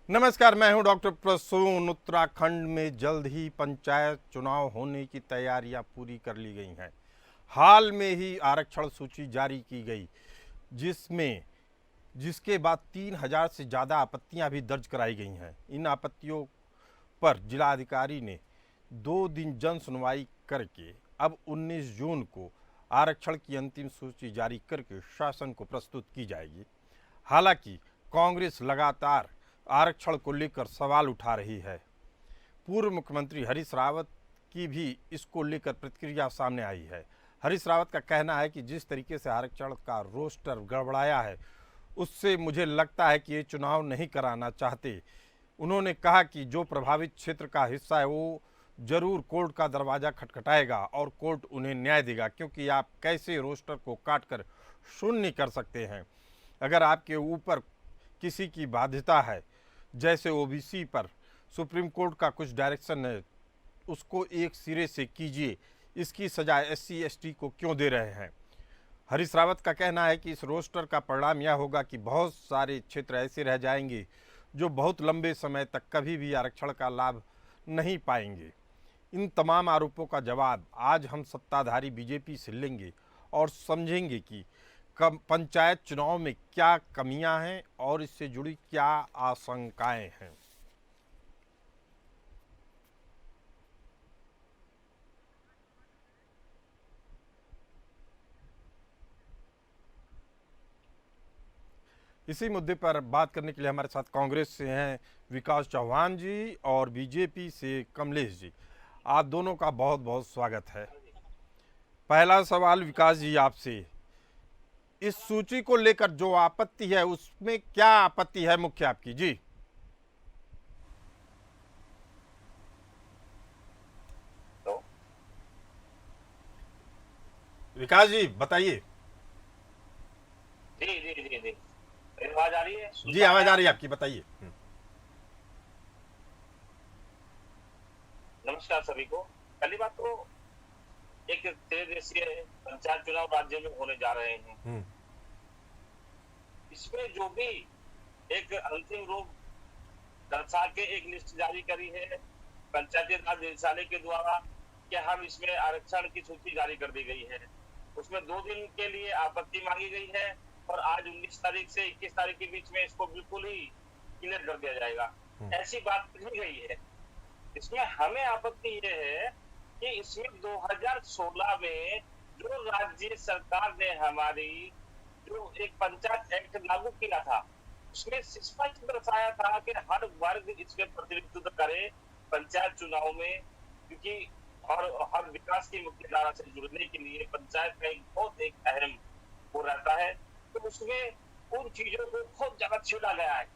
नमस्कार, मैं हूं डॉक्टर प्रसून। उत्तराखंड में जल्द ही पंचायत चुनाव होने की तैयारियां पूरी कर ली गई हैं। हाल में ही आरक्षण सूची जारी की गई, जिसके बाद 3,000 से ज़्यादा आपत्तियां भी दर्ज कराई गई हैं। इन आपत्तियों पर जिलाधिकारी ने 2 दिन जन सुनवाई करके अब 19 जून को आरक्षण की अंतिम सूची जारी करके शासन को प्रस्तुत की जाएगी। हालांकि कांग्रेस लगातार आरक्षण को लेकर सवाल उठा रही है। पूर्व मुख्यमंत्री हरीश रावत की भी इसको लेकर प्रतिक्रिया सामने आई है। हरीश रावत का कहना है कि जिस तरीके से आरक्षण का रोस्टर गड़बड़ाया है, उससे मुझे लगता है कि ये चुनाव नहीं कराना चाहते। उन्होंने कहा कि जो प्रभावित क्षेत्र का हिस्सा है वो जरूर कोर्ट का दरवाज़ा खटखटाएगा और कोर्ट उन्हें न्याय देगा, क्योंकि आप कैसे रोस्टर को काट कर शून्य कर सकते हैं। अगर आपके ऊपर किसी की बाध्यता है, जैसे ओबीसी पर सुप्रीम कोर्ट का कुछ डायरेक्शन है, उसको एक सिरे से कीजिए। इसकी सजा एससी एसटी को क्यों दे रहे हैं? हरीश रावत का कहना है कि इस रोस्टर का परिणाम यह होगा कि बहुत सारे क्षेत्र ऐसे रह जाएंगे जो बहुत लंबे समय तक कभी भी आरक्षण का लाभ नहीं पाएंगे। इन तमाम आरोपों का जवाब आज हम सत्ताधारी बीजेपी से लेंगे और समझेंगे कि पंचायत चुनाव में क्या कमियां हैं और इससे जुड़ी क्या आशंकाएं हैं। इसी मुद्दे पर बात करने के लिए हमारे साथ कांग्रेस से हैं विकास चौहान जी और बीजेपी से कमलेश जी। आप दोनों का बहुत बहुत स्वागत है। पहला सवाल विकास जी आपसे, इस सूची को लेकर जो आपत्ति है उसमें क्या आपत्ति है मुख्य आपकी? जी तो विकास जी बताइए। जी जी जी जी मेरी आवाज आ रही है, सुन जी पा रहे आवाज हैं आ आप? रही है आपकी, बताइए। नमस्कार सभी को। पहली बात तो एक त्रिदेशीय पंचायत चुनाव राज्य में होने जा रहे हैं। हम्म। इसमें जो भी एक अंतिम रूप दर्शा के एक लिस्ट जारी करी है पंचायती राज निदेशालय के द्वारा कि हम इसमें आरक्षण की सूची जारी कर दी गई है, उसमें 2 दिन के लिए आपत्ति मांगी गई है और आज 19 तारीख से 21 तारीख के बीच में इसको बिल्कुल ही क्लियर कर दिया जाएगा, ऐसी बात कही गई है। इसमें हमें आपत्ति ये है कि इसमें 2016 में जो राज्य सरकार ने हमारी जो एक पंचायत एक्ट लागू किया था, उसमें स्पष्ट दर्शाया था कि हर वर्ग इसमें प्रतिनिधित्व करे पंचायत चुनाव में, क्योंकि और हर विकास की मुख्य धारा से जुड़ने के लिए पंचायत का एक बहुत एक अहम वो रहता है। तो उसमें उन चीजों को बहुत ज्यादा छेड़ा गया है।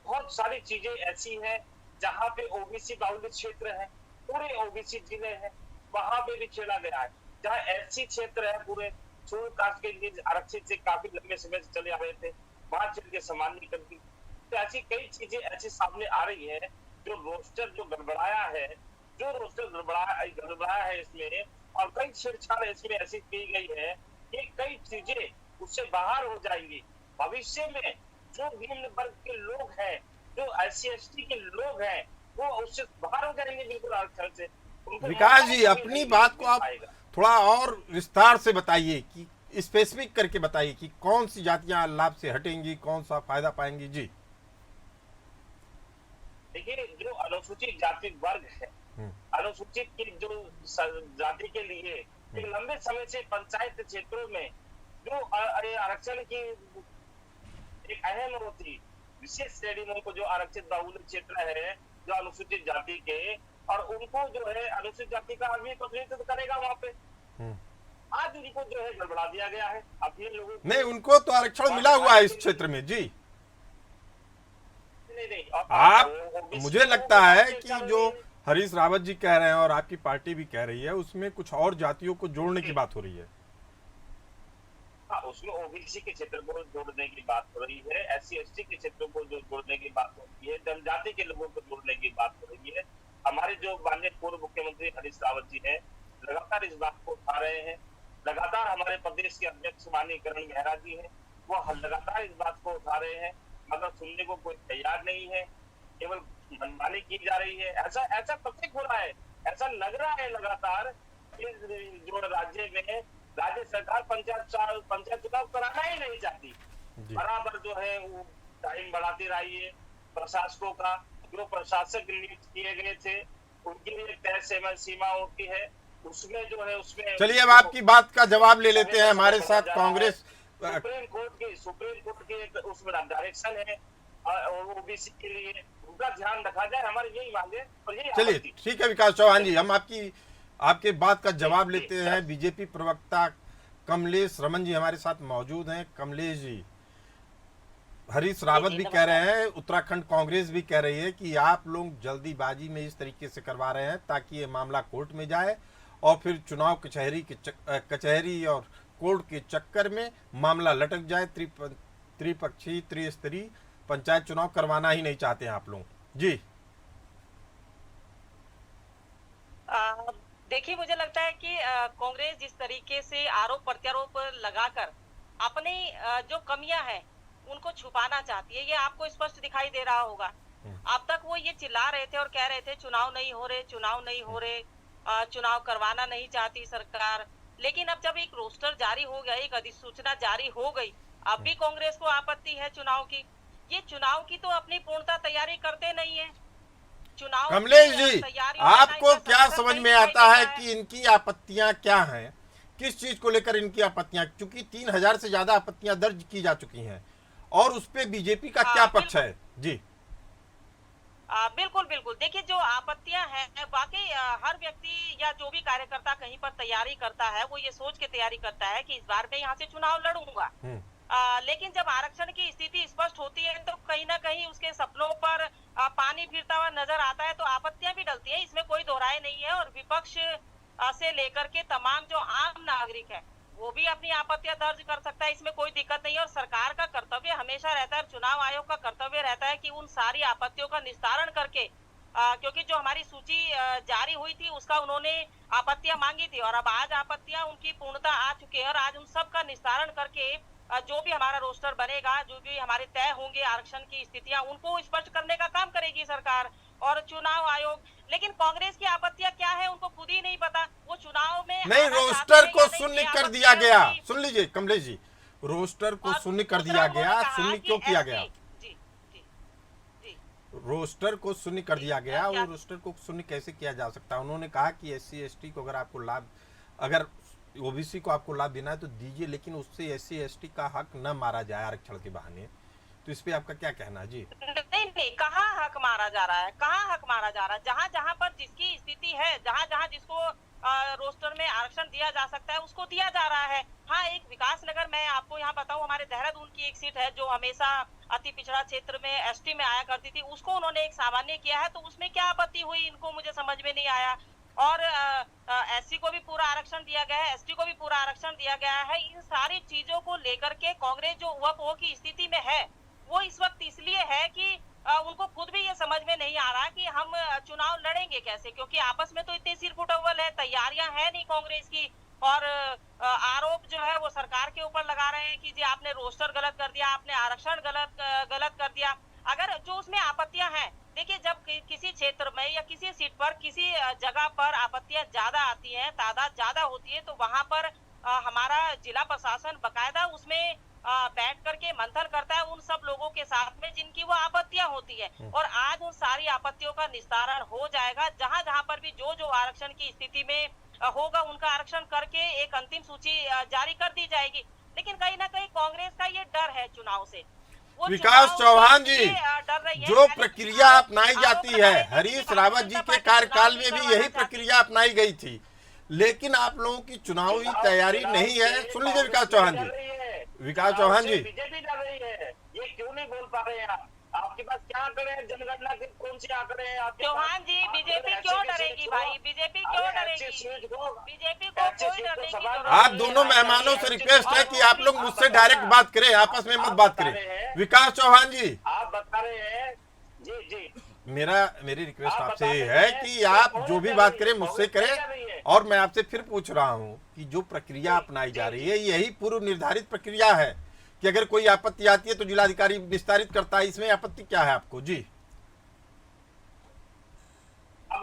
बहुत सारी चीजें ऐसी हैं जहां पे ओबीसी बाहुल्य क्षेत्र है, पूरे ओबीसी जिले हैं, वहां पे भी छेड़ा गया है। जहां एससी क्षेत्र है, पूरे शेड्यूल कास्ट के लिए आरक्षित से काफी लंबे समय से चले आ रहे थे, वहां चल के समानीकरण की। तो ऐसी कई चीजें ऐसी सामने आ रही है जो रोस्टर जो गड़बड़ाया है, जो रोस्टर गड़बड़ाया है इसमें, और कई छेड़छाड़ इसमें ऐसी की गई है कि कई चीजें उससे बाहर हो जाएंगी भविष्य में। जो निम्न वर्ग के लोग हैं, जो एससी एसटी के लोग हैं, वो उससे बाहर हो जाएंगे बिल्कुल आरक्षण से। उनको विकास मौका ही जी कभी अपनी नहीं बात को मिल आप पाएगा। थोड़ा और विस्तार से बताइए, कि स्पेसिफिक करके बताइए कि कौन सी जातियां लाभ से हटेंगी, कौन सा फायदा पाएंगी। जी। देखिए, जो अनुसूचित जाति वर्ग है, हम्म। अनुसूचित की जो जाति के लिए एक लंबे समय से पंचायत क्षेत्रों में जो आरक्षण की एक अहम होती विशेष श्रेणी में उनको जो आरक्षित बाहुल्य क्षेत्र है जो अनुसूचित जाति के, और उनको जो है अनुसूचित जाति का आदमी प्रतिनिधित्व करेगा वहां पे। आज उनको जो है गड़बड़ा दिया गया है अपने लोगों को। नहीं, उनको तो आरक्षण मिला हुआ है इस क्षेत्र में। जी। नहीं नहीं, आप ओबीसी मुझे के लोगों लगता को है बात कि चल जो रही है। हरीश रावत जी कह रहे हैं और आपकी पार्टी भी कह रही है, उसमें कुछ और जातियों को जोड़ने की बात हो रही है। हाँ, उसमें ओबीसी के क्षेत्र को जोड़ने की बात हो रही है, एससी एसटी के क्षेत्रों को जो जोड़ने की बात हो रही है, जनजाति के लोगों को जोड़ने की बात हो रही है। हमारे जो माननीय पूर्व मुख्यमंत्री हरीश रावत जी हैं, लगातार इस बात को उठा रहे हैं। लगातार हमारे प्रदेश के अध्यक्ष माननीय करण मेहरा जी हैं, वो लगातार इस बात को उठा रहे हैं, मगर सुनने को कोई तैयार नहीं है। केवल मनमानी की जा रही है। ऐसा ऐसा प्रतीक हो रहा है, ऐसा लग रहा है लगातार कि जो राज्य में राज्य सरकार पंचायत चुनाव कराना ही नहीं चाहती। बराबर जो है वो टाइम बढ़ाती रही है। प्रशासकों का जो प्रशासक नियुक्त किए गए थे उनकी भी एक तय सीमा होती है, उसमें जो है उसमें। चलिए अब आपकी बात का जवाब ले लेते हैं। हमारे साथ कांग्रेस सुप्रीम कोर्ट की एक उसमें डायरेक्शन है और ओबीसी के लिए उनका ध्यान रखा जाए, हमारी यही मांग है। और यही चलिए ठीक है विकास चौहान जी, हम आपके बात का जवाब लेते हैं। बीजेपी प्रवक्ता कमलेश रमन जी हमारे साथ मौजूद हैं। कमलेश जी, हरीश रावत भी कह रहे हैं, उत्तराखंड कांग्रेस भी कह रही है कि आप लोग जल्दीबाजी में इस तरीके से करवा रहे हैं ताकि ये मामला कोर्ट में जाए और फिर चुनाव कचहरी और कोर्ट के चक्कर में मामला लटक जाए। त्रिपक्षीय त्रिस्तरीय पंचायत चुनाव करवाना ही नहीं चाहते हैं आप लोग जी। देखिए, मुझे लगता है कि कांग्रेस जिस तरीके से आरोप प्रत्यारोप लगाकर अपनी जो कमियां हैं उनको छुपाना चाहती है, ये आपको स्पष्ट दिखाई दे रहा होगा। अब तक वो ये चिल्ला रहे थे और कह रहे थे चुनाव नहीं हो रहे, चुनाव नहीं हो रहे, चुनाव करवाना नहीं चाहती सरकार। लेकिन अब जब एक रोस्टर जारी हो गया, एक अधिसूचना जारी हो गई, अब भी कांग्रेस को आपत्ति है चुनाव की। ये चुनाव की तो अपनी पूर्णता तैयारी करते नहीं है। चुनाव कमलेश जी, आपको क्या समझ में आता है कि इनकी आपत्तियां क्या हैं? किस चीज को लेकर इनकी आपत्तियां? क्योंकि 3000 से ज्यादा आपत्तियां दर्ज की जा चुकी हैं और उस पे बीजेपी का क्या पक्ष है जी? बिल्कुल बिल्कुल। देखिए, जो आपत्तियां हैं वाकई हर व्यक्ति या जो भी कार्यकर्ता कहीं पर तैयारी करता है वो ये सोच के तैयारी करता है कि इस बार मैं यहाँ से चुनाव लड़ूंगा। लेकिन जब आरक्षण की स्थिति स्पष्ट होती है तो कहीं ना कहीं उसके सपनों पर पानी फिरता हुआ नजर आता है, तो आपत्तियां भी डलती है, इसमें कोई दोहराए नहीं है। और विपक्ष से लेकर के तमाम जो आम नागरिक है वो भी अपनी आपत्तियां दर्ज कर सकता है, इसमें कोई दिक्कत नहीं है। और सरकार का कर्तव्य हमेशा रहता है, चुनाव आयोग का कर्तव्य रहता है कि उन सारी आपत्तियों का निस्तारण करके, क्योंकि जो हमारी सूची जारी हुई थी उसका उन्होंने आपत्तियां मांगी थी और अब आज आपत्तियां उनकी पूर्णता आ चुकी है और आज उन सब का निस्तारण करके जो भी हमारा रोस्टर बनेगा, जो भी हमारे तय होंगे आरक्षण की स्थितियां, उनको स्पष्ट करने का काम करेगी सरकार और चुनाव आयोग। लेकिन कांग्रेस की आपत्तियां क्या है उनको खुद ही नहीं पता। वो चुनाव में नहीं, रोस्टर को शून्य कर दिया गया। सुन लीजिए कमलेश जी, रोस्टर को शून्य कर दिया गया। शून्य क्यों किया गया? रोस्टर को शून्य कर दिया गया। वो रोस्टर को शून्य कैसे किया जा सकता है? उन्होंने कहा कि SC ST को अगर आपको लाभ, अगर OBC को आपको लाभ देना है तो दीजिए, लेकिन उससे SC ST का हक न मारा जाए आरक्षण के बहाने। तो इस पे आपका क्या कहना है जी? नहीं, कहाँ हक मारा जा रहा है, कहाँ हक मारा जा रहा है? जहाँ जहाँ पर जिसकी स्थिति है, जहाँ जहाँ जिसको रोस्टर में आरक्षण दिया जा सकता है उसको दिया जा रहा है। हाँ, एक विकास नगर, मैं आपको यहाँ बताऊँ, हमारे देहरादून की एक सीट है जो हमेशा अति पिछड़ा क्षेत्र में ST में आया करती थी, उसको उन्होंने एक सामान्य किया है, तो उसमें क्या आपत्ति हुई इनको मुझे समझ में नहीं आया। और SC को भी पूरा आरक्षण दिया गया है, ST को भी पूरा आरक्षण दिया गया है। इन सारी चीजों को लेकर के कांग्रेस जो उहापोह की स्थिति में है वो इस वक्त इसलिए है कि उनको खुद भी ये समझ में नहीं आ रहा कि हम चुनाव लड़ेंगे कैसे, क्योंकि आपस में तो इतने सिर फुटअव्वल है, तैयारियां है नहीं कांग्रेस की। और आरोप जो है वो सरकार के ऊपर लगा रहे हैं कि जी आपने रोस्टर गलत कर दिया, आपने आरक्षण गलत कर दिया। अगर जो उसमें आपत्तियां हैं, देखिए जब किसी क्षेत्र में या किसी सीट पर किसी जगह पर आपत्तियां ज्यादा आती हैं, तादाद ज्यादा होती है, तो वहां पर हमारा जिला प्रशासन बकायदा उसमें बैठ करके मंथन करता है उन सब लोगों के साथ में जिनकी वो आपत्तियां होती है। और आज उन सारी आपत्तियों का निस्तारण हो जाएगा। जहां जहां पर भी जो आरक्षण की स्थिति में होगा उनका आरक्षण करके एक अंतिम सूची जारी कर दी जाएगी। लेकिन कहीं ना कहीं कांग्रेस का ये डर है चुनाव से। विकास चौहान जी, जो प्रक्रिया अपनाई जाती है, हरीश रावत जी के कार्यकाल में भी यही प्रक्रिया अपनाई गई थी, लेकिन आप लोगों की चुनावी तैयारी नहीं है। सुन लीजिए विकास चौहान जी, विकास चौहान जी, बीजेपी डर रही है, ये क्यों नहीं बोल पा रहे हैं आप? आपके पास क्या आंकड़े हैं? जनगणना के कौन से आंकड़े हैं आपके पास? चौहान जी, बीजेपी क्यों डरेगी भाई? बीजेपी क्यों डरेगी? बीजेपी को कोई डरने की जरूरत नहीं। आप दोनों मेहमानों से रिक्वेस्ट है कि आप लोग मुझसे डायरेक्ट बात करें, आपस में मत बात करें। विकास चौहान जी, आप बता रहे हैं जी, मेरी रिक्वेस्ट आपसे ये है कि आप जो भी बात करें मुझसे करें। और मैं आपसे फिर पूछ रहा हूं कि जो प्रक्रिया अपनाई जा रही है यही पूर्व निर्धारित प्रक्रिया है कि अगर कोई आपत्ति आती है तो जिलाधिकारी निस्तारित करता है, इसमें आपत्ति क्या है आपको जी?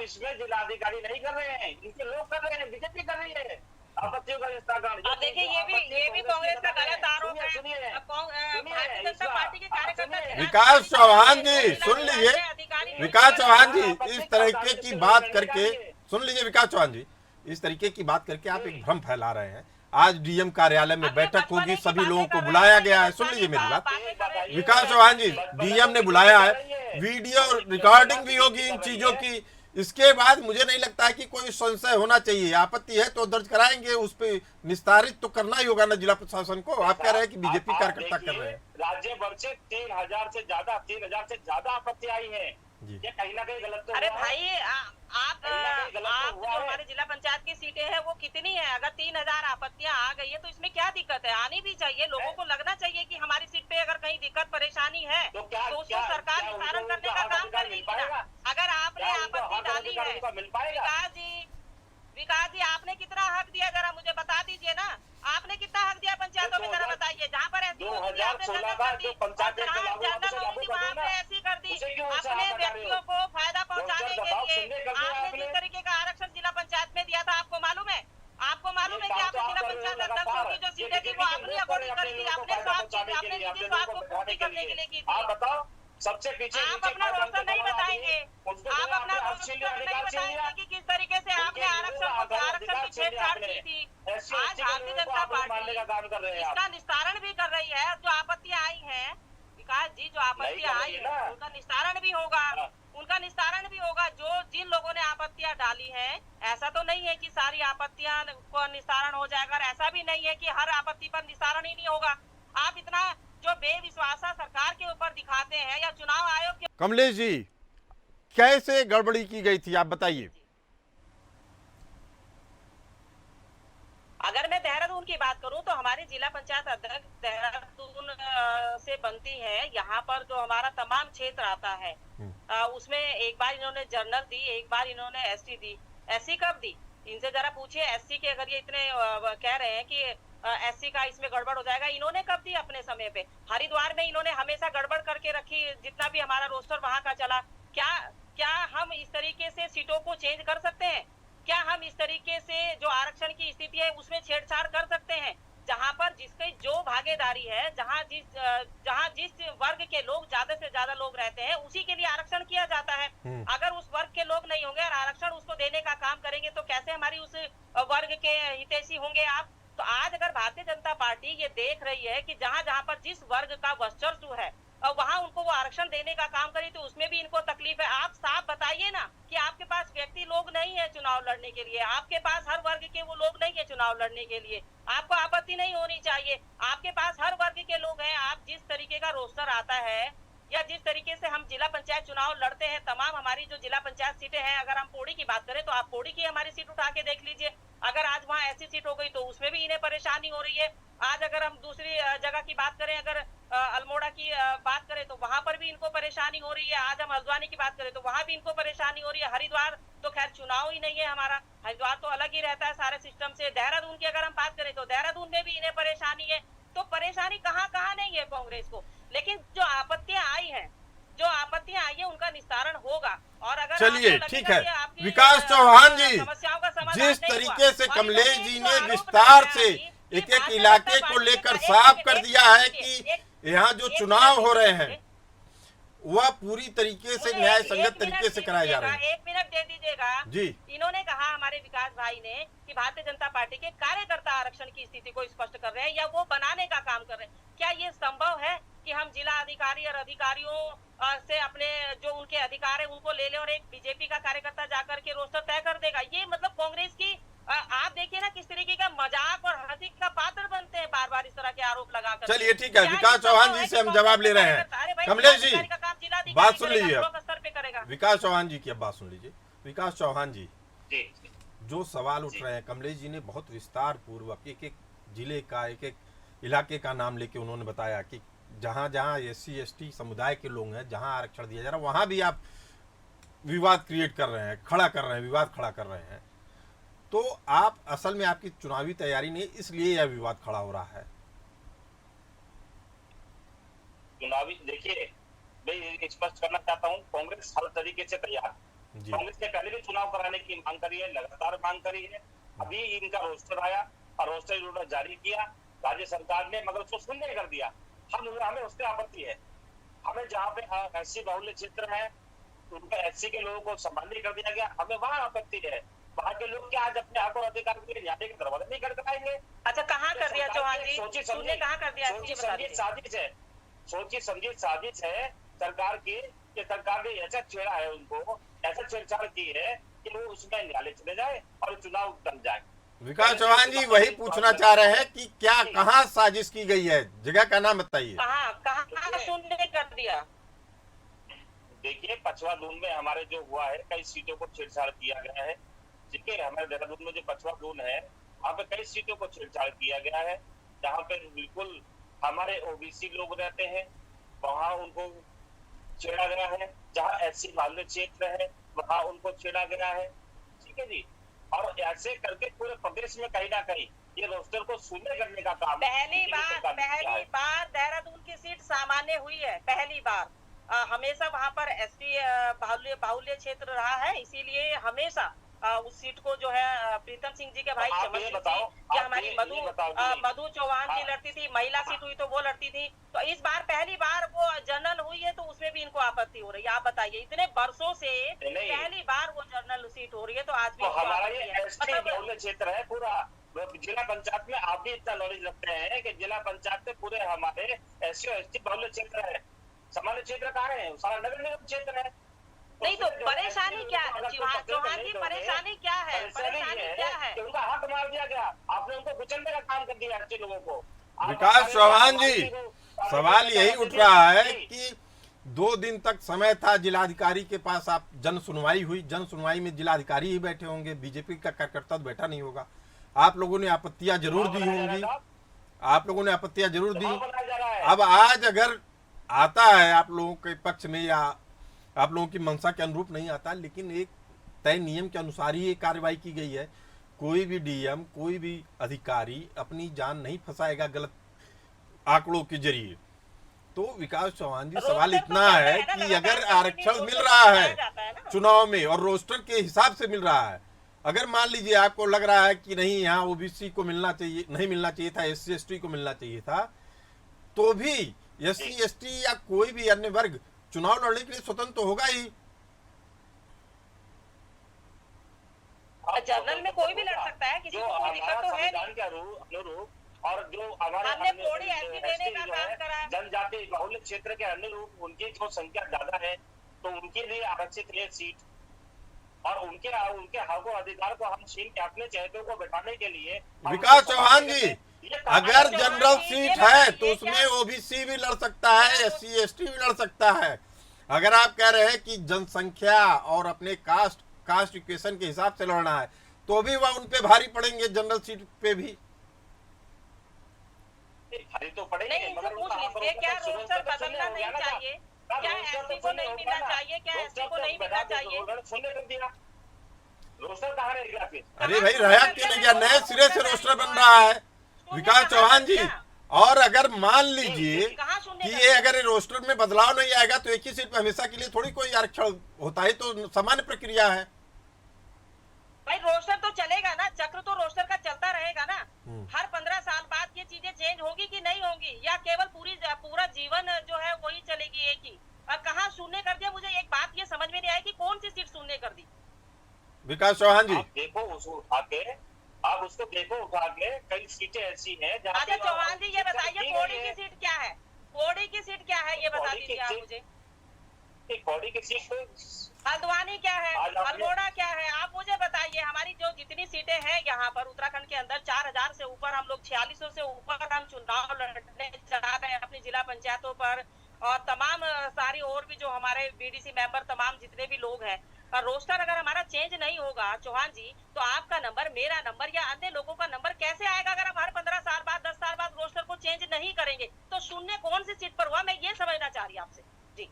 अब इसमें जिलाधिकारी नहीं कर रहे हैं, इनके लोग कर रहे हैं, बीजेपी कर रही है आपत्तियों का निस्तारण। अब देखिए ये भी कांग्रेस का गलत आरोप है। भारतीय जनता पार्टी के कार्यकर्ता विकास चौहान जी सुन लीजिए, विकास चौहान जी इस तरीके की बात करके सुन लीजिए, विकास चौहान जी इस तरीके की बात करके आप एक भ्रम फैला रहे हैं। आज डीएम कार्यालय में बैठक होगी, सभी लोगों को बुलाया गया है। सुन लीजिए मेरी बात, विकास चौहान जी डीएम ने बुलाया है, वीडियो रिकॉर्डिंग भी होगी इन चीजों की। इसके बाद मुझे नहीं लगता है कि कोई संशय होना चाहिए। आपत्ति है तो दर्ज कराएंगे, उस पर निस्तारित तो करना ही होगा ना जिला प्रशासन को। आप कह रहे हैं कि बीजेपी कार्यकर्ता कर रहे हैं। राज्य भर से 3,000 से ज्यादा आपत्ति आई है, ये कहीं ना कहीं गलत तो अरे हुआ है। भाई आप जो हमारे जिला पंचायत की सीटें हैं वो कितनी है? अगर 3,000 आपत्तियां आ गई है तो इसमें क्या दिक्कत है? आनी भी चाहिए, लोगों को लगना चाहिए कि हमारी सीट पे अगर कहीं दिक्कत परेशानी है तो उसको सरकार निस्तारण करने का काम करेगी ना। अगर आपने आपत्ति डाली है, विकास जी आपने कितना हक दिया जरा मुझे बता दीजिए ना, आपने कितना हक दिया पंचायतों में जरा बताइए। जहाँ पर ऐसी होगी आपने जनरल कर दी, जनरल होगी वहाँ आपने ऐसी कर दी, अपने व्यक्तियों को फायदा पहुँचाने के लिए आपने जिस तरीके का आरक्षण जिला पंचायत में दिया था आपको मालूम है? आपको मालूम है कि आपने जिला पंचायत अध्यक्षों की जो सीटें थी वो अपनी अकॉर्डिंग कर दी, अपने निजी स्वार्थ को पूर्ति करने के लिए की थी। आप बताओ सबसे पीछे आप अपना रोस्टर नहीं बताएंगे, आप अपना रोस्टर नहीं बताएंगे कि किस तरीके से आपने आरक्षण की छेड़छाड़ की थी। आज भारतीय जनता पार्टी इसका निस्तारण भी कर रही है। जो आपत्तियां आई हैं विकास जी, जो आपत्तियां आई है उनका निस्तारण भी होगा, उनका निस्तारण भी होगा। जो जिन लोगों ने आपत्तियां डाली हैं, ऐसा तो नहीं है कि सारी आपत्तियां को निस्तारण हो जाएगा, और ऐसा भी नहीं है कि हर आपत्ति पर निस्तारण ही नहीं होगा। आप इतना जो बेविश्वासा सरकार के ऊपर दिखाते हैं या चुनाव आयोग के। कमलेश जी कैसे गड़बड़ी की गई थी आप बताइए। अगर मैं देहरादून की बात करूं तो हमारी जिला पंचायत अध्यक्ष देहरादून से बनती है। यहाँ पर जो हमारा तमाम क्षेत्र आता है उसमें एक बार इन्होंने जर्नल दी, एक बार इन्होंने एससी दी। एससी कब दी? इनसे जरा पूछिए। एससी के अगर ये इतने कह रहे हैं कि एससी का इसमें गड़बड़ हो जाएगा, इन्होंने कब दी? अपने समय पे हरिद्वार में इन्होंने हमेशा गड़बड़ करके रखी, जितना भी हमारा रोस्टर वहां का चला। क्या हम इस तरीके से सीटों को चेंज कर सकते हैं? क्या हम इस तरीके से जो आरक्षण की स्थिति है उसमें छेड़छाड़ कर सकते हैं? जहां पर जिसकी जो भागीदारी है, जहां जिस वर्ग के लोग ज्यादा से ज्यादा लोग रहते हैं उसी के लिए आरक्षण किया जाता है। अगर उस वर्ग के लोग नहीं होंगे और आरक्षण उसको देने का काम करेंगे तो कैसे हमारी उस वर्ग के हितैषी होंगे आप? तो आज अगर भारतीय जनता पार्टी ये देख रही है कि जहां जहां पर जिस वर्ग का वर्चस्व है वहां उनको वो आरक्षण देने का काम करे तो उसमें भी इनको तकलीफ है। आप साफ बताइए ना कि आपके पास व्यक्ति लोग नहीं है चुनाव लड़ने के लिए, आपके पास हर वर्ग के वो लोग नहीं है चुनाव लड़ने के लिए। आपको आपत्ति नहीं होनी चाहिए, आपके पास हर वर्ग के लोग हैं। आप जिस तरीके का रोस्टर आता है या जिस तरीके से हम जिला पंचायत चुनाव लड़ते हैं, तमाम हमारी जो जिला पंचायत सीटें हैं, अगर हम पौड़ी की बात करें तो आप पौड़ी की हमारी सीट उठा के देख लीजिए। अगर आज वहाँ ऐसी सीट हो गई तो उसमें भी इन्हें परेशानी हो रही है। आज अगर हम दूसरी जगह की बात करें, अगर अल्मोड़ा की बात करें तो वहां पर भी इनको परेशानी हो रही है। आज हम हल्द्वानी की बात करें तो वहां भी इनको परेशानी हो रही है। हरिद्वार तो खैर चुनाव ही नहीं है हमारा, हरिद्वार तो अलग ही रहता है सारे सिस्टम से। देहरादून की अगर हम बात करें तो देहरादून में भी इन्हें परेशानी है। तो परेशानी कहाँ कहाँ नहीं है कांग्रेस को, लेकिन जो आपत्तियां आई है उनका निस्तारण होगा। और अगर चलिए ठीक है विकास चौहान जी, जिस तरीके से कमलेश जी ने विस्तार से एक एक इलाके को लेकर साफ कर दिया है कि यहाँ जो चुनाव हो रहे हैं वह पूरी तरीके से न्याय संगत तरीके से कराए जा रहे हैं। 1 मिनट दे दीजिएगा जी। इन्होंने कहा हमारे विकास भाई ने कि भारतीय जनता पार्टी के कार्यकर्ता आरक्षण की स्थिति को स्पष्ट कर रहे हैं या वो बनाने का काम कर रहे हैं। क्या ये संभव है कि हम जिला अधिकारी और अधिकारियों से अपने जो उनके अधिकार है उनको ले ले और एक बीजेपी का कार्यकर्ता जाकर के रोस्टर तय कर देगा? ये मतलब कांग्रेस की आप देखिए ना किस तरीके का मजाक और हंसी का पात्र बनते हैं बार बार इस तरह के आरोप लगाकर। चलिए ठीक है, विकास चौहान जी से हम जवाब ले रहे हैं। कमलेश जी बात सुन लीजिए, विकास चौहान जी की अब बात सुन लीजिए। विकास चौहान जी, जो सवाल उठ रहे हैं, कमलेश जी ने बहुत विस्तार पूर्वक एक एक जिले का एक एक इलाके का नाम लेके उन्होंने बताया कि जहां जहां SC ST समुदाय के लोग हैं, जहां आरक्षण दिया जा रहा है वहां भी आप विवाद क्रिएट कर रहे हैं, खड़ा कर रहे हैं, विवाद खड़ा कर रहे हैं। तो आप असल में आपकी चुनावी तैयारी नहीं, इसलिए यह विवाद खड़ा हो रहा है। चुनावी देखिए, मैं स्पष्ट करना चाहता हूं, कांग्रेस हर तरीके से तैयार, जी। कांग्रेस ने पहले भी चुनाव कराने की मांग करी है, लगातार मांग करी है। अभी इनका रोस्टर आया और रोस्टर इन्होंने जारी किया राज्य सरकार ने, मगर उसको शून्य कर दिया। हमें उस पर आपत्ति है। हमें जहाँ पे एससी बाहुल्य क्षेत्र है, उनका एससी के लोगों को सम्मानित कर दिया गया, हमें वहाँ आपत्ति है। वहाँ के लोग क्या आज अपने हक और अधिकार के लिए न्याय का दरवाजा नहीं खटखटाएंगे? अच्छा, कहाँ कर दिया चौहान जी? सोची तूने कहाँ कर दिया? सोची समझी साजिश है, सोची समझी साजिश है सरकार की, कि सरकार ने ऐसा छेड़ा है उनको, ऐसा छेड़छाड़ की है कि वो उसमें न्यायालय चले जाए और चुनाव टल जाए। विकास चौहान जी वही पूछना चाह रहे हैं कि क्या कहाँ साजिश की गई है, जगह का नाम बताइए। कहाँ शून्य कर दिया? देखिए, पछवा दून में हमारे जो हुआ है, कई सीटों को छेड़छाड़ किया गया है। ठीक है, हमारे देहरादून में जो पछवा दून है, वहाँ पे कई सीटों को छेड़छाड़ किया गया है, जहाँ पे बिल्कुल हमारे ओबीसी लोग रहते हैं, वहाँ उनको छेड़ा गया है। जहाँ एससी बाहुल्य क्षेत्र है, वहाँ उनको छेड़ा गया है। ठीक है जी, और ऐसे करके पूरे प्रदेश में कहीं ना कहीं ये रोस्टर को शून्य करने का काम पहली बार देहरादून की सीट सामान्य हुई है, पहली बार। हमेशा वहाँ पर एसटी बाहुल्य क्षेत्र रहा है, इसीलिए हमेशा उस सीट को जो है प्रीतम सिंह जी के भाई चमन सिंह जी या हमारी मधु चौहान जी लड़ती थी। महिला सीट हुई तो वो लड़ती थी। तो इस बार पहली बार वो जनरल हुई है, तो उसमें भी इनको आपत्ति हो रही है। आप बताइए, इतने वर्षों से पहली बार वो जनरल सीट हो रही है, तो आज भी हमारा ये एसटी बाहुल्य क्षेत्र है पूरा। जिला पंचायत में आप भी इतना नॉलेज रखते हैं कि जिला पंचायत में पूरे हमारे एससी और एसटी बाहुल्य क्षेत्र है। सामान्य क्षेत्र कहाँ है? सारा नगर निगम क्षेत्र है। नहीं तो परेशानी क्या है चौहान जी? परेशानी क्या है? परेशानी क्या है? उनका हक मार दिया गया, आपने उनको कुचलने का काम कर दिया ऐसे लोगों को। विकास चौहान जी, सवाल यही उठ रहा है कि 2 दिन तक समय था जिलाधिकारी के पास, आप जन सुनवाई हुई, जन सुनवाई में जिलाधिकारी ही बैठे होंगे, बीजेपी का कार्यकर्ता तो बैठा नहीं होगा। आप लोगों ने आपत्तियां जरूर दी होंगी, आप लोगों ने आपत्तियां जरूर दी। अब आज अगर आता है आप लोगों के पक्ष में या आप लोगों की मंशा के अनुरूप नहीं आता, लेकिन एक तय नियम के अनुसार ही ये कार्रवाई की गई है। कोई भी डीएम, कोई भी अधिकारी अपनी जान नहीं फंसाएगा गलत आंकड़ों के जरिए। तो विकास चौहान जी, सवाल इतना है कि अगर आरक्षण मिल रहा है चुनाव में और रोस्टर के हिसाब से मिल रहा है, अगर मान लीजिए आपको लग रहा है कि नहीं यहाँ ओबीसी को मिलना चाहिए, नहीं मिलना चाहिए था, एससी एसटी को मिलना चाहिए था, तो भी एससी एसटी या कोई भी अन्य वर्ग चुनाव लड़ने के लिए स्वतंत्र तो होगा ही। जनरल में कोई भी लड़ सकता है, किसी को कोई दिक्कत तो है नहीं। अनुरूप और जो हमारे हमने थोड़ी ऐसी देने का काम करा। जनजाति बाहुल्य क्षेत्र के अनुरूप उनकी जो संख्या ज्यादा है, तो उनके लिए आरक्षित है सीट, और उनके हक और अधिकार को हम छीन के अपने चहेतों को बैठाने के लिए। विकास चौहान जी, अगर जनरल सीट है तो उसमें ओबीसी भी लड़ सकता है, एससी एसटी भी लड़ सकता है। अगर आप कह रहे हैं कि जनसंख्या और अपने कास्ट इक्वेशन के हिसाब से लड़ना है, तो भी वह उन पे भारी पड़ेंगे, जनरल सीट पे भी भारी तो पड़ेंगे। नहीं, इनसे पूछ लीजिए, क्या रोस्टर बदलना नहीं चाहिए? क्या एससी को नहीं मिलना चाहिए? क्या एससी को नहीं मिलना चाहिए? शून्य कर दिया, रोस्टर कहाँ रह गया फिर? अरे भाई, रहा क्यों नहीं गया? नए सिरे से रोस्टर बन रहा है विकास चौहान जी। और अगर मान लीजिए कि ये अगर रोस्टर में बदलाव नहीं आएगा, तो एक ही सीट पे हमेशा के लिए थोड़ी कोई आरक्षण होता है, तो सामान्य प्रक्रिया है भाई। रोस्टर तो चलेगा ना, चक्र तो रोस्टर का चलता रहेगा ना। हर 15 साल बाद ये चीजें चेंज होगी कि नहीं होंगी, या केवल पूरा जीवन जो है वही चलेगी एक ही? कहाँ शून्य कर दिया? मुझे एक बात ये समझ में नहीं आई कि कौन सी सीट शून्य कर दी विकास चौहान जी? देखो उसको उठा के, आप उसको देखो उठा के, कई सीटें ऐसी हैं जहाँ। अच्छा चौहान जी, ये बताइए कोड़ी की सीट क्या है? कोड़ी की सीट क्या है, ये बता दीजिए आप मुझे। कोड़ी की सीट, हल्द्वानी क्या है, अल्मोड़ा क्या है, आप मुझे बताइए। हमारी जो जितनी सीटें हैं यहाँ पर उत्तराखंड के अंदर, 4000 से ऊपर हम लोग, 4600 से ऊपर हम चुनाव लड़ने जा रहे हैं अपनी जिला पंचायतों पर, और तमाम सारी और भी जो हमारे बीडीसी मेंबर, तमाम जितने भी लोग हैं। रोस्टर अगर हमारा चेंज नहीं होगा चौहान जी, तो आपका नंबर, मेरा नंबर या अन्य लोगों का नंबर कैसे आएगा? अगर हम हर 15 साल बाद, 10 साल बाद रोस्टर को चेंज नहीं करेंगे, तो शून्य कौन सी सीट पर हुआ? मैं ये समझना चाह रही हूँ आपसे जी।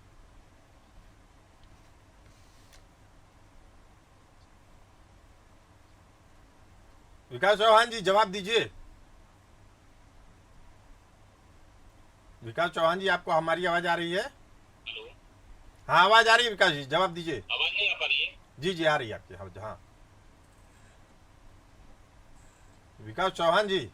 विकास चौहान जी जवाब दीजिए। विकास चौहान जी, आपको हमारी आवाज आ रही है? हाँ, आवाज आ रही है विकास जी, जवाब दीजिए। आवाज नहीं आ पा रही है? जी जी, आ रही है आपकी। हाँ हाँ, विकास चौहान जी।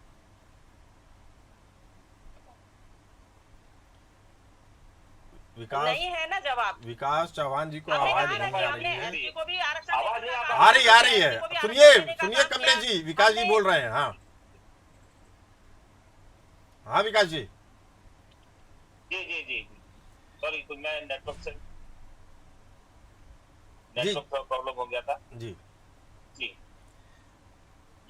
विकास नहीं है ना जवाब। विकास चौहान जी को हमने आवाज कहा ना नहीं कि आ हमने रही है। एसपी को भी आरक्षण आवाज देने नहीं का आ काम आ रही किया, है एसपी को भी सुनिए आरक्षण देने का सुनिए, काम कमलेश किया। जी, विकास जी हमने- बोल रहे हैं। हाँ हाँ, विकास जी। जी जी जी जी, सॉरी, तो मैं नेटवर्क से जी नेटवर्क प्रॉब्लम हो गया था। जी। जी,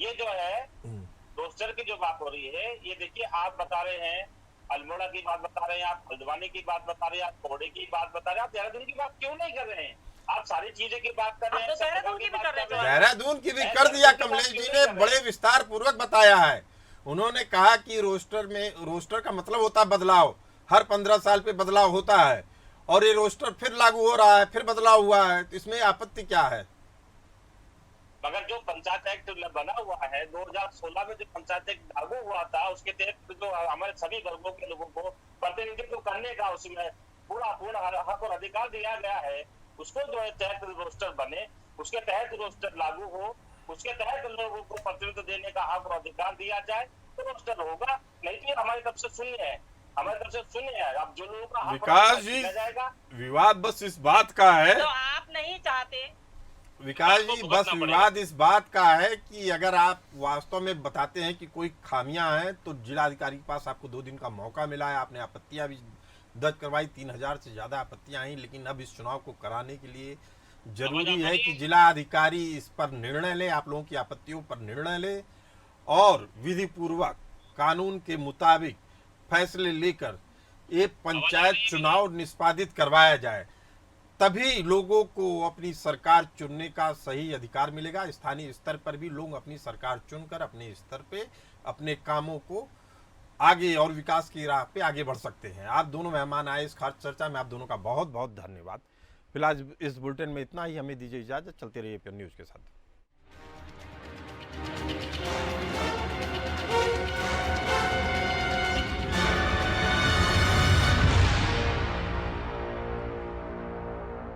ये जो है हम्म, रोस्टर की जो बात हो रही है, ये देखिए, आप बता रहे हैं अल्मोड़ा की बात बता रहे हैं, आप हल्द्वानी की बात बता रहे हैं, आप कोहड़े की बात बता रहे हैं, आप देहरादून की बात क्यों नहीं कर रहे हैं? आप सारी चीजें की बात कर रहे आप हैं, तो सब देहरादून जगह की भी बात कर रहे कर हैं। रहे हैं। देहरादून की भी कर दिया, कमलेश जी ने बड़े विस्तार पूर्वक बताया है। उन्होंने कहा कि रोस्टर का मतलब होता है बदलाव, हर 15 साल पे बदलाव होता है, और ये रोस्टर फिर लागू हो रहा है, फिर बदलाव हुआ है, तो इसमें आपत्ति क्या है? मगर जो पंचायत एक्ट बना हुआ है 2016 में, जो पंचायत एक्ट लागू हुआ था, उसके तहत जो हमारे सभी वर्गों के लोगों को प्रतिनिधित्व करने का उसमें पूरा पूरा हक और अधिकार दिया गया है। उसको जो है तहत रोस्टर बने, उसके तहत रोस्टर लागू हो, उसके तहत लोगों को प्रतिनिधित्व देने का हक और अधिकार दिया जाए, तो रोस्टर होगा। नहीं तो हमारी तरफ से शून्य है, हमारी तरफ से शून्य है। अब जो लोगों का हक और विकास अधिकार जी, दिया जाएगा, विवाद बस इस बात का है, तो आप नहीं चाहते। विकास जी, बस विवाद इस बात का है कि अगर आप वास्तव में बताते हैं कि कोई खामियां हैं, तो जिलाधिकारी के पास आपको 2 दिन का मौका मिला है, आपने आपत्तियां भी दर्ज करवाई, 3000 से ज्यादा आपत्तियां आई, लेकिन अब इस चुनाव को कराने के लिए जरूरी है कि जिलाधिकारी इस पर निर्णय ले, आप लोगों की आपत्तियों पर निर्णय ले, और विधि पूर्वक कानून के मुताबिक फैसले लेकर ये पंचायत चुनाव निष्पादित करवाया जाए। तभी लोगों को अपनी सरकार चुनने का सही अधिकार मिलेगा। स्थानीय स्तर पर भी लोग अपनी सरकार चुनकर अपने स्तर पे अपने कामों को आगे और विकास की राह पे आगे बढ़ सकते हैं। आप दोनों मेहमान आए इस खास चर्चा में, आप दोनों का बहुत बहुत धन्यवाद। फिलहाल इस बुलेटिन में इतना ही, हमें दीजिए इजाजत, चलते रहिए न्यूज़ के साथ।